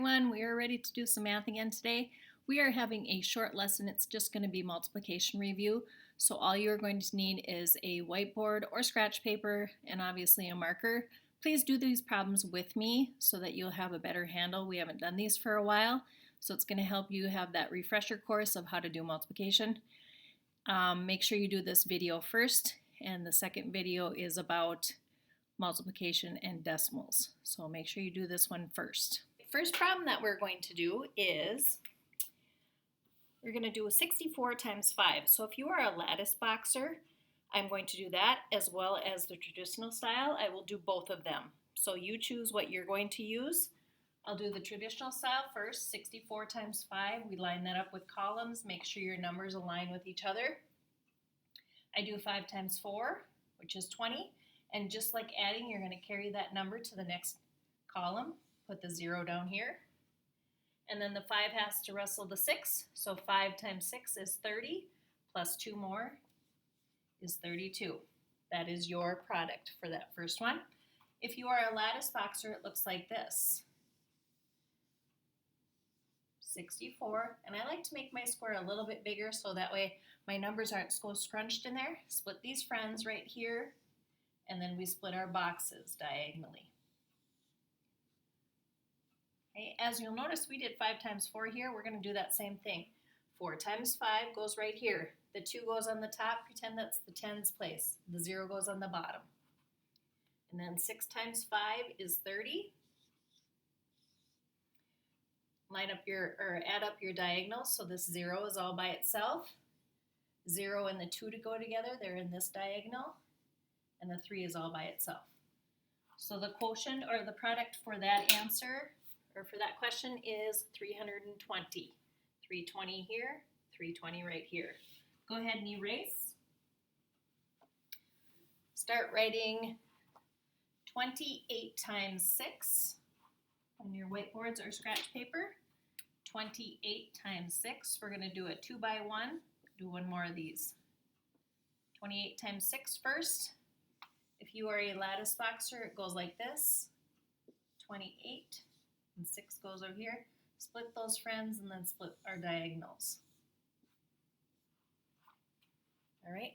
everyone, we are ready to do some math again today. We are having a short lesson. It's just going to be multiplication review. So all you're going to need is a whiteboard or scratch paper and obviously a marker. Please do these problems with me so that you'll have a better handle. We haven't done these for a while, so it's going to help you have that refresher course of how to do multiplication. Make sure you do this video first, and the second video is about multiplication and decimals. So make sure you do this one first. First problem that we're going to do is we're going to do 64 times 5. So if you are a lattice boxer, I'm going to do that as well as the traditional style. I will do both of them. So you choose what you're going to use. I'll do the traditional style first, 64 times 5. We line that up with columns. Make sure your numbers align with each other. I do 5 times 4, which is 20. And just like adding, you're going to carry that number to the next column. Put the 0 down here. And then the 5 has to wrestle the 6. So 5 times 6 is 30, plus 2 more is 32. That is your product for that first one. If you are a lattice boxer, it looks like this. 64, and I like to make my square a little bit bigger so that way my numbers aren't so scrunched in there. Split these friends right here, and then we split our boxes diagonally. Okay, as you'll notice, we did 5 times 4 here. We're going to do that same thing. 4 times 5 goes right here. The 2 goes on the top. Pretend that's the tens place. The 0 goes on the bottom. And then 6 times 5 is 30. Line up your, or add up your diagonals. So this 0 is all by itself. 0 and the 2 to go together, they're in this diagonal. And the 3 is all by itself. So the quotient or the product for that answer, or for that question, is 320. 320 here, 320 right here. Go ahead and erase. Start writing 28 times 6 on your whiteboards or scratch paper. 28 times 6. We're going to do a 2 by 1. Do one more of these. 28 times 6 first. If you are a lattice boxer, it goes like this. 28 and 6 goes over here. Split those friends and then split our diagonals. All right.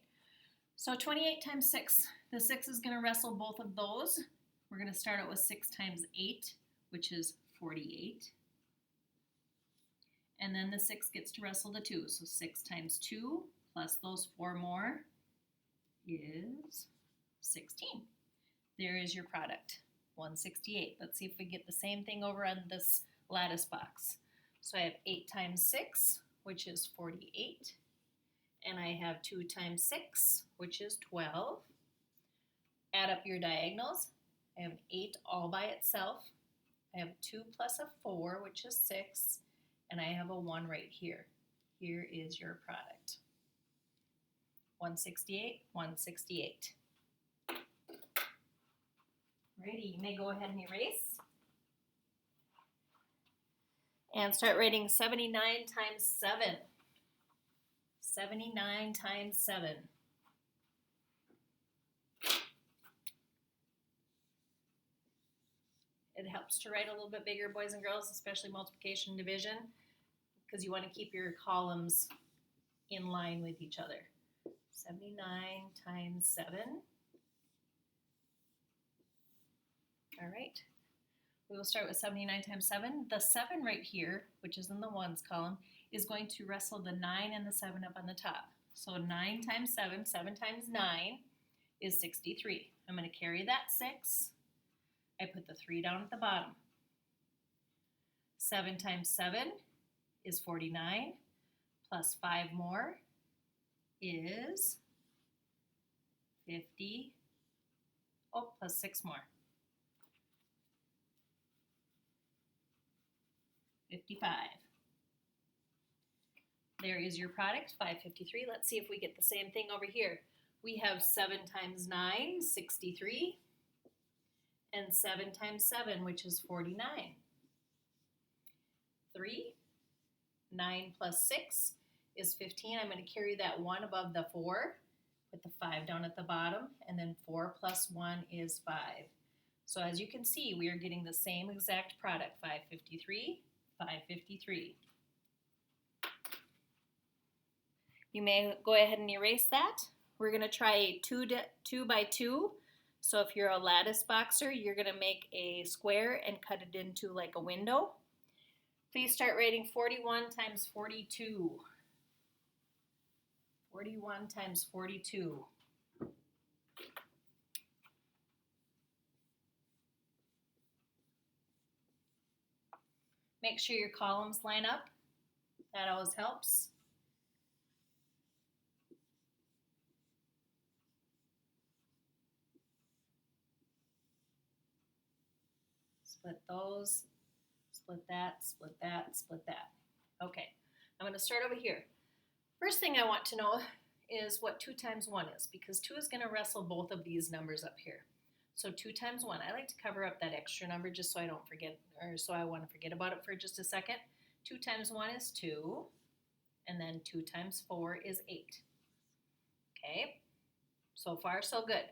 So 28 times 6. The 6 is going to wrestle both of those. We're going to start out with 6 times 8, which is 48. And then the 6 gets to wrestle the 2. So 6 times 2 plus those 4 more is 16. There is your product, 168. Let's see if we get the same thing over on this lattice box. So I have 8 times 6, which is 48. And I have 2 times 6, which is 12. Add up your diagonals. I have 8 all by itself. I have 2 plus a 4, which is 6. And I have a 1 right here. Here is your product. 168, 168. Ready, you may go ahead and erase. And start writing 79 times 7. 79 times 7. It helps to write a little bit bigger, boys and girls, especially multiplication and division, because you want to keep your columns in line with each other. 79 times 7. All right. We will start with 79 times 7. The 7 right here, which is in the ones column, is going to wrestle the 9 and the 7 up on the top. So 9 times 7, 7 times 9 is 63. I'm going to carry that 6. I put the 3 down at the bottom. 7 times 7 is 49, plus 5 more is 50. Oh, plus 6 more. 55. There is your product, 553. Let's see if we get the same thing over here. We have 7 times 9, 63. And 7 times 7, which is 49. 3. 9 plus 6 is 15. I'm going to carry that 1 above the 4. Put the 5 down at the bottom. And then 4 plus 1 is 5. So as you can see, we are getting the same exact product, 553, 553. You may go ahead and erase that. We're going to try a 2 by 2. So if you're a lattice boxer, you're going to make a square and cut it into like a window. Please start writing 41 times 42. 41 times 42. Make sure your columns line up. That always helps. Split those, split that, split that, split that. Okay, I'm going to start over here. First thing I want to know is what 2 times 1 is, because 2 is going to wrestle both of these numbers up here. So 2 times 1, I like to cover up that extra number just so I don't forget, or so I want to forget about it for just a second. 2 times 1 is 2, and then 2 times 4 is 8. Okay, so far so good.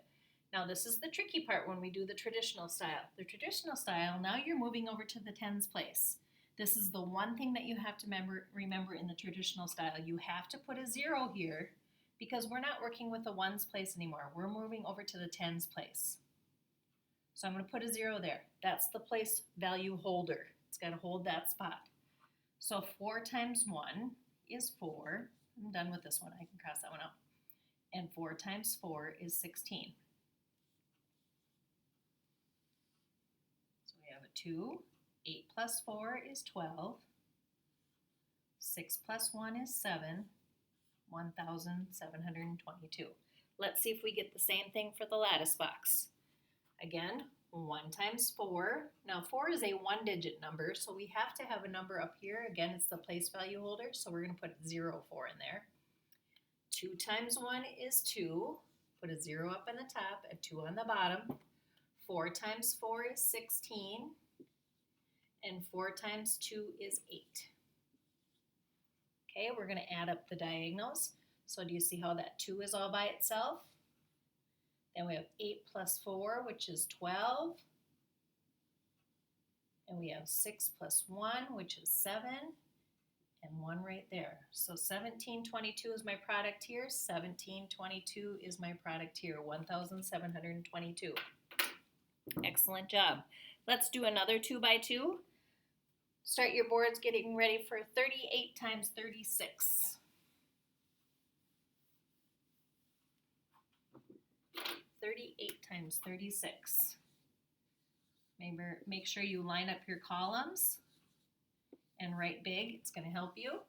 Now this is the tricky part when we do the traditional style. The traditional style, now you're moving over to the tens place. This is the one thing that you have to remember in the traditional style. You have to put a 0 here because we're not working with the ones place anymore. We're moving over to the tens place. So I'm going to put a 0 there. That's the place value holder. It's got to hold that spot. So 4 times 1 is 4. I'm done with this one. I can cross that one out. And 4 times 4 is 16. So we have a 2. 8 plus 4 is 12. 6 plus 1 is 7. 1,722. Let's see if we get the same thing for the lattice box. Again, 1 times 4. Now 4 is a 1-digit number, so we have to have a number up here. Again, it's the place value holder, so we're going to put 0, 4 in there. 2 times 1 is 2. Put a 0 up on the top, a 2 on the bottom. 4 times 4 is 16. And 4 times 2 is 8. Okay, we're going to add up the diagonals. So do you see how that 2 is all by itself? Then we have 8 plus 4, which is 12. And we have 6 plus 1, which is 7. And 1 right there. So 1722 is my product here. 1722 is my product here. 1,722. Excellent job. Let's do another 2 by 2. Start your boards getting ready for 38 times 36. 38 times 36. Make sure you line up your columns and write big. It's going to help you.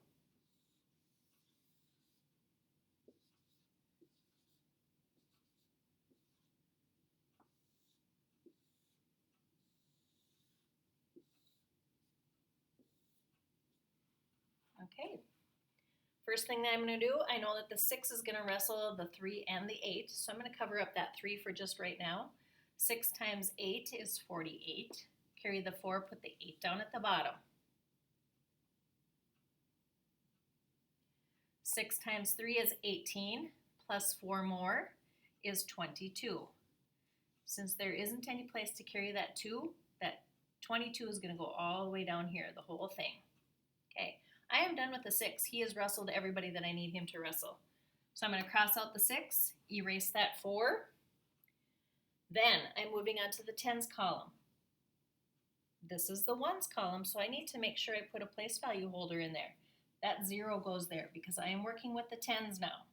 Okay. First thing that I'm going to do, I know that the 6 is going to wrestle the 3 and the 8, so I'm going to cover up that 3 for just right now. 6 times 8 is 48. Carry the 4, put the 8 down at the bottom. 6 times 3 is 18, plus 4 more is 22. Since there isn't any place to carry that 2, that 22 is going to go all the way down here, the whole thing. Okay, I am done with the 6. He has wrestled everybody that I need him to wrestle. So I'm going to cross out the 6, erase that 4. Then I'm moving on to the tens column. This is the ones column, so I need to make sure I put a place value holder in there. That 0 goes there because I am working with the tens now.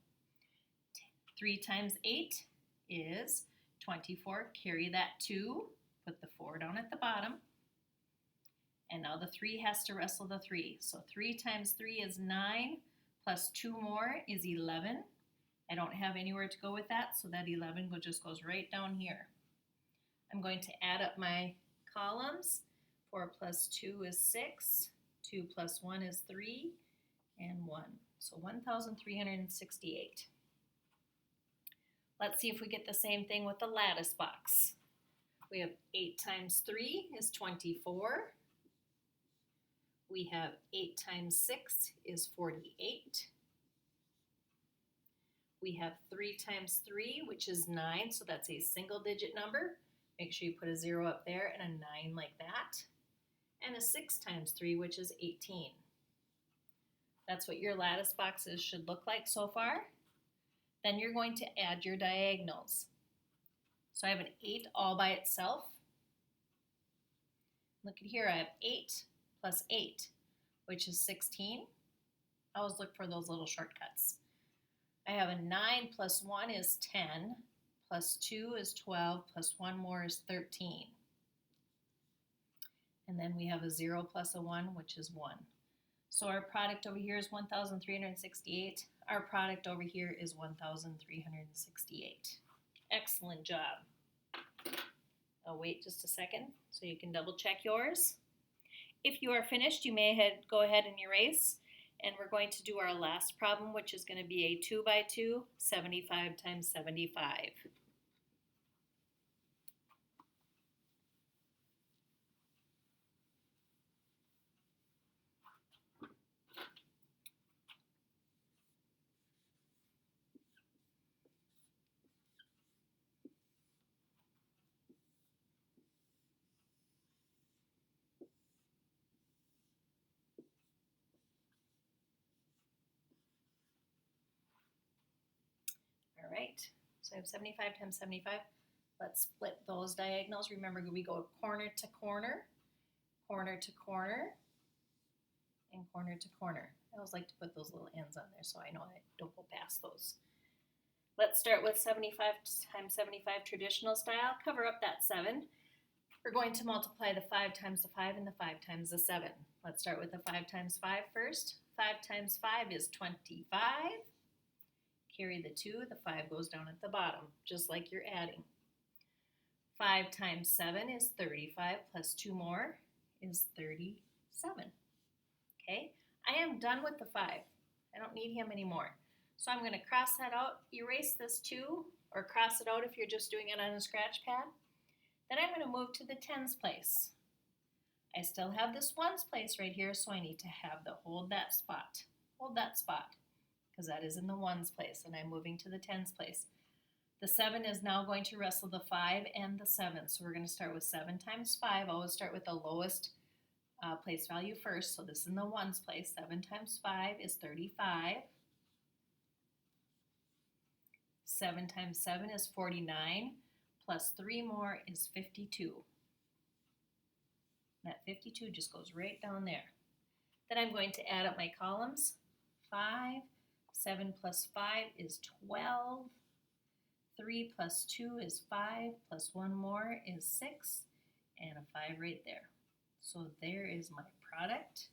3 times 8 is 24. Carry that 2, put the 4 down at the bottom. And now the 3 has to wrestle the 3. So 3 times 3 is 9, plus 2 more is 11. I don't have anywhere to go with that, so that 11 just goes right down here. I'm going to add up my columns. 4 plus 2 is 6. 2 plus 1 is 3. And 1. So 1,368. Let's see if we get the same thing with the lattice box. We have 8 times 3 is 24. We have 8 times 6 is 48. We have 3 times 3, which is 9, so that's a single digit number. Make sure you put a 0 up there and a 9 like that. And a 6 times 3, which is 18. That's what your lattice boxes should look like so far. Then you're going to add your diagonals. So I have an 8 all by itself. Look at here, I have 8 plus 8, which is 16. I always look for those little shortcuts. I have a 9 plus 1 is 10, plus 2 is 12, plus 1 more is 13. And then we have a 0 plus a 1, which is 1. So our product over here is 1,368. Our product over here is 1,368. Excellent job. I'll wait just a second so you can double check yours. If you are finished, you may go ahead and erase. And we're going to do our last problem, which is going to be a 2 by 2, 75 times 75. All right, so I have 75 times 75. Let's split those diagonals. Remember, we go corner to corner, corner to corner, and corner to corner. I always like to put those little ends on there so I know I don't go past those. Let's start with 75 times 75 traditional style. Cover up that 7. We're going to multiply the 5 times the 5 and the 5 times the 7. Let's start with the 5 times 5 first. 5 times 5 is 25. Carry the 2, the 5 goes down at the bottom, just like you're adding. 5 times 7 is 35, plus 2 more is 37. Okay, I am done with the 5. I don't need him anymore. So I'm going to cross that out, erase this 2, or cross it out if you're just doing it on a scratch pad. Then I'm going to move to the tens place. I still have this ones place right here, so I need to have the hold that spot, because that is in the ones place, and I'm moving to the tens place. The 7 is now going to wrestle the 5 and the 7, so we're going to start with 7 times 5. Always start with the lowest place value first, so this is in the ones place. 7 times 5 is 35. 7 times 7 is 49, plus 3 more is 52. That 52 just goes right down there. Then I'm going to add up my columns. 5, 7 plus 5 is 12. 3 plus 2 is 5, plus 1 more is 6, and a 5 right there. So there is my product,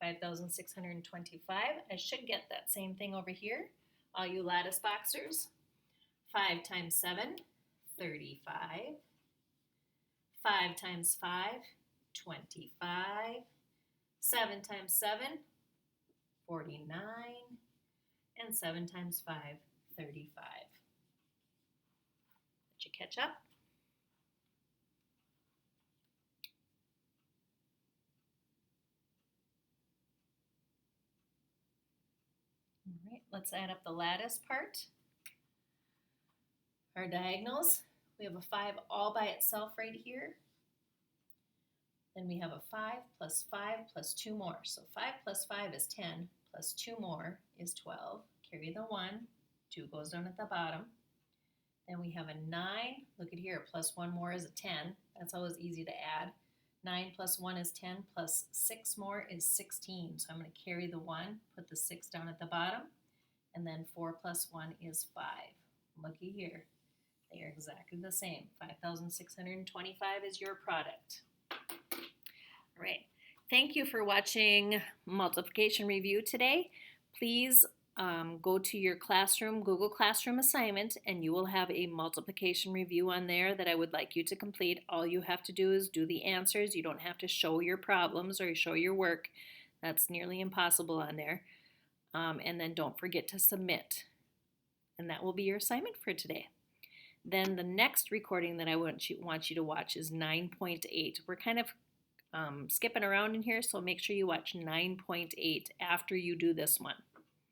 5,625. I should get that same thing over here. All you lattice boxers. 5 times 7, 35. 5 times 5, 25. 7 times 7, 49. And 7 times 5, 35. Let you catch up. All right, let's add up the lattice part. Our diagonals, we have a 5 all by itself right here. Then we have a 5 plus 5 plus 2 more. So 5 plus 5 is 10, plus 2 more is 12. Carry the 1, 2 goes down at the bottom. Then we have a 9, look at here, plus 1 more is a 10. That's always easy to add. 9 plus 1 is 10, plus 6 more is 16. So I'm going to carry the 1, put the 6 down at the bottom, and then 4 plus 1 is 5. Looky here, they are exactly the same. 5,625 is your product. All right, thank you for watching Multiplication Review today. Please go to your classroom, Google Classroom assignment, and you will have a multiplication review on there that I would like you to complete. All you have to do is do the answers. You don't have to show your problems or show your work. That's nearly impossible on there. And then don't forget to submit. And that will be your assignment for today. Then the next recording that I want you to watch is 9.8. We're kind of skipping around in here, so make sure you watch 9.8 after you do this one.